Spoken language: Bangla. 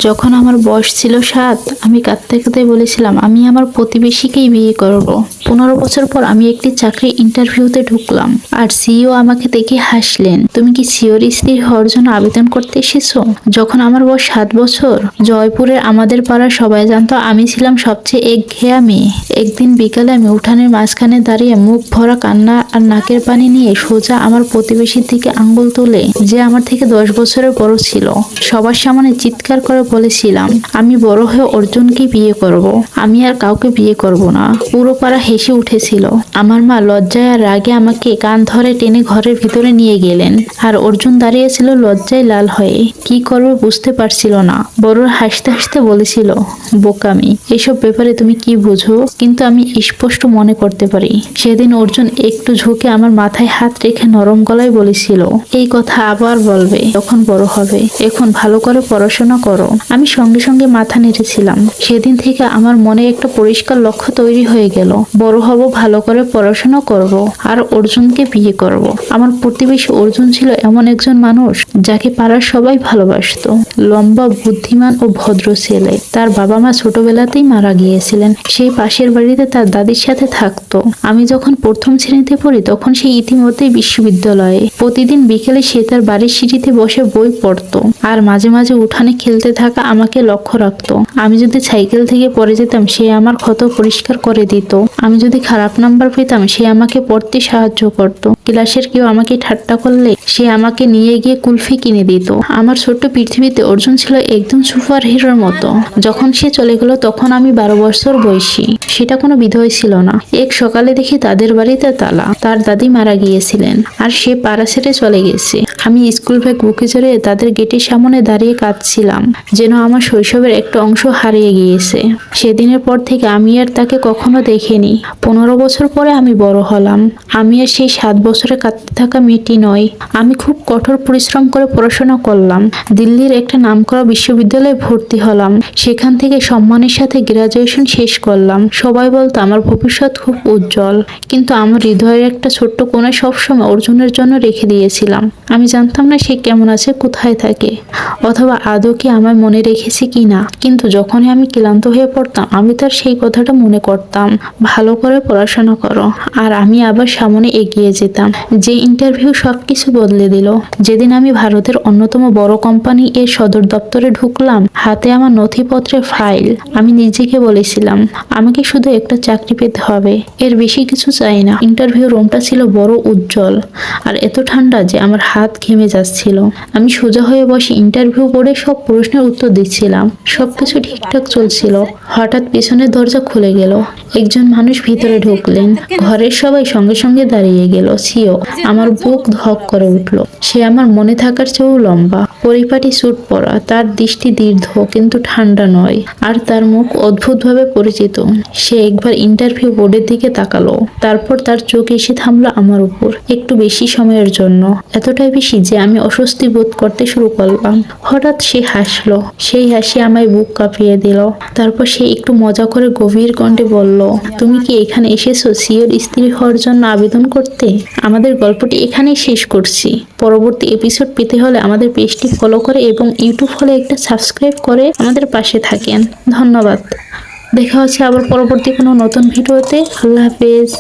যখন আমার বয়স ছিল 7, আমি কাঁদতে কাঁদতে বলেছিলাম আমি আমার প্রতিবেশীকেই বিয়ে করব। 15 বছর পর আমি একটি চাকরি ইন্টারভিউতে ঢুকলাম, আর সিইও আমাকে দেখে হাসলেন। তুমি কি সিওর স্ত্রী হওয়ার জন্য আবেদন করতে এসেছো? যখন আমার বয়স 7 বছর, জয়পুরের আমাদের পাড়ার সবাই জানতো আমি ছিলাম সবচেয়ে একঘেয়া মেয়ে। একদিন বিকালে আমি উঠানের মাঝখানে দাঁড়িয়ে মুখ ভরা কান্না আর নাকের পানি নিয়ে সোজা আমার প্রতিবেশীর দিকে আঙ্গুল তুলে, যে আমার থেকে 10 বছরের বড় ছিল, সবার সামনে চিৎকার করে বলেছিলাম আমি বড় হয়ে অর্জুনকে বিয়ে করব। আমি আর কাউকে বিয়ে করব না। পুরো পাড়া হেসে উঠেছিল। আমার মা লজ্জায় আর রাগে আমাকে কান ধরে টেনে ঘরের ভিতরে নিয়ে গেলেন, আর অর্জুন দাঁড়িয়েছিল লজ্জায় লাল হয়ে, কি করবে বুঝতে পারছিল না। বড়রা হাসতে হাসতে বলেছিল, বোকামি, এসব ব্যাপারে তুমি কি বুঝো? কিন্তু আমি স্পষ্ট মনে করতে পারি সেদিন অর্জুন একটু ঝুঁকে আমার মাথায় হাত রেখে নরম গলায় বলেছিল, এই কথা আবার বলবে যখন বড় হবে, এখন ভালো করে পড়াশোনা করো। আমি সঙ্গে সঙ্গে মাথা নেড়েছিলাম। সেদিন থেকে আমার মনে একটা পরিষ্কার লক্ষ্য তৈরি হয়ে গেল, বড় হব, ভালো করে পড়াশোনা করব, আর অর্জুনকে বিয়ে করব। আমার প্রতিবেশী অর্জুন ছিল এমন একজন মানুষ যাকে পাড়ার সবাই ভালোবাসতো। লম্বা, বুদ্ধিমান ও ভদ্র ছেলে। তার বাবা মা ছোটবেলাতেই মারা গিয়েছিলেন। সেই পাশের বাড়িতে তার দাদির সাথে থাকতো। আমি যখন প্রথম শ্রেণীতে পড়ি তখন সে ইতিমধ্যেই বিশ্ববিদ্যালয়ে। প্রতিদিন বিকেলে সে তার বাড়ির সিঁড়িতে বসে বই পড়তো, আর মাঝে মাঝে উঠানে খেলতে থাকা আমাকে লক্ষ্য রাখতো। আমি যদি সাইকেল থেকে পড়ে যেতাম সে আমার ক্ষত পরিষ্কার করে দিত। আমি যদি খারাপ নাম্বার পেতাম সে আমাকে পড়তে সাহায্য করত। ক্লাসের কেউ আমাকে ঠাট্টা করলে সে আমাকে নিয়ে গিয়ে কুলফি কিনে দিত। আমার ছোট্ট পৃথিবীতে অর্জুন ছিল একদম সুপার হিরোর মতো। যখন সে চলে গেল তখন আমি 12 বছর বয়সী। সেটা কোনো বিধয় ছিল না। এক সকালে দেখি তাদের বাড়িতে তালা। তার দাদি মারা গিয়েছিলেন, আর সে পাড়া ছেড়ে চলে গেছে। আমি স্কুল ব্যাগ বুকে জড়িয়ে তাদের গেটের সামনে দাঁড়িয়ে কাঁদছিলাম, যেন আমার শৈশবের একটা অংশ হারিয়ে গিয়েছে। সেদিনের পর থেকে আমি আর তাকে কখনো দেখিনি। 15 বছর পরে আমি বড় হলাম। আমি আর সেই 7 বছরে কাঁদতে থাকা মেয়েটি নই। আমি খুব কঠোর পরিশ্রম করে পড়াশোনা করলাম। দিল্লির একটা নামকরা বিশ্ববিদ্যালয়ে ভর্তি হলাম। সেখান থেকে সম্মানের সাথে গ্রাজুয়েশন শেষ করলাম। সবাই বলতো আমার ভবিষ্যৎ খুব উজ্জ্বল, কিন্তু আমার হৃদয়ের একটা ছোট্ট কোণে সবসময় অর্জুনের জন্য রেখে দিয়েছিলাম। আমি জানতাম না সে কেমন আছে, কোথায় থাকে, অথবা আদৌ কি আমায় মনে রেখেছে কিনা। কিন্তু যখনই আমি ক্লান্ত হয়ে পড়তাম আমি তার সেই কথাটা মনে করতাম, ভালো করে পড়াশোনা করো। আর আমি আবার সামনে এগিয়ে যেতাম। যে ইন্টারভিউ সবকিছু বদলে দিল। যেদিন আমি ভারতের অন্যতম বড় কোম্পানি এর সদর দপ্তরে ঢুকলাম, হাতে আমার নথিপত্রের ফাইল, আমি নিজেকে বলেছিলাম আমাকে শুধু একটা চাকরি পেতে হবে, এর বেশি কিছু চাই না। ইন্টারভিউ রুমটা ছিল বড় উজ্জ্বল আর এত ঠান্ডা যে আমার হাত ঘেমে যাচ্ছিল। আমি সোজা হয়ে বসে ইন্টারভিউ বোর্ডে সব প্রশ্নের উত্তর দিচ্ছিলাম। সবকিছু ঠিকঠাক চলছিল। হঠাৎ পেছনের দরজা খুলে গেল। একজন মানুষ ভিতরে ঢুকলেন। ঘরের সবাই সঙ্গে সঙ্গে দাঁড়িয়ে গেল। সিও। আমার বুক ধক করে উঠল। সে আমার মনে থাকার চেয়েও লম্বা, পরিপাটি স্যুট পরা, তার দৃষ্টি দীর্ঘ কিন্তু ঠান্ডা নয়, আর তার মুখ অদ্ভুতভাবে পরিচিত। সে একবার ইন্টারভিউ বোর্ডের দিকে তাকালো, তারপর তার চোখ এসে থামলো আমার উপর, একটু বেশি সময়ের জন্য, এতটাই বেশি যে আমি অস্বস্তি বোধ করতে শুরু করলাম। হঠাৎ সে হাসলো। সেই হাসি আমায় বুক কাঁপিয়ে দিল। তারপর সে একটু মজা করে গভীর কণ্ঠে বলল, তুমি কি এখানে এসেছো সিওর স্ত্রী হওয়ার জন্য আবেদন করতে? আমাদের গল্পটি এখানেই শেষ করছি। পরবর্তী এপিসোড পেতে হলে আমাদের পেজটি ফলো করে এবং ইউটিউব হলে একটা সাবস্ক্রাইব করে আমাদের পাশে থাকেন। ধন্যবাদ। দেখা হচ্ছে আবার পরবর্তী কোনো নতুন ভিডিওতে। আল্লাহ হাফেজ।